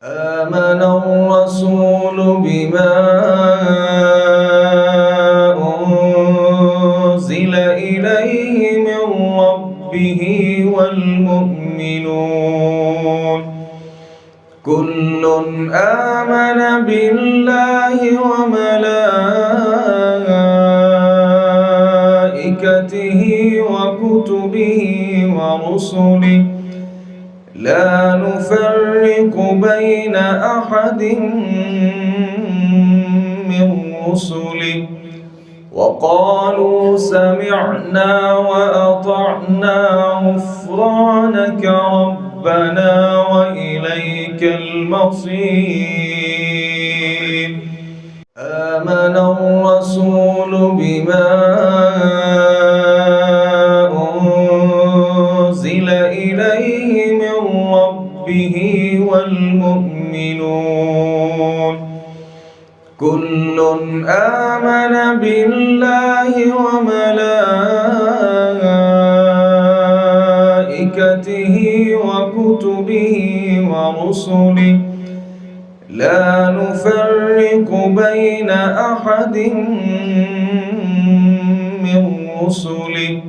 آمن الرسول بما أنزل إليه من ربه والمؤمنون كل آمن بالله وملائكته وكتبه ورسله لا نفرق بين أحد من رسله وقالوا سمعنا وأطعنا غفرانك ربنا وإليك المصير آمن الرسول بما أنزل إليه من ربه والمؤمنون كل آمن بالله وملائكته وكتبه ورسله لا نفرق بين أحد من رسله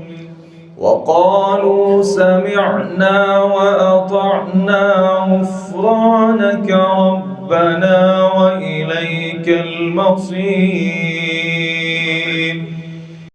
وقالوا سمعنا وأطعنا غفرانك ربنا وإليك المصير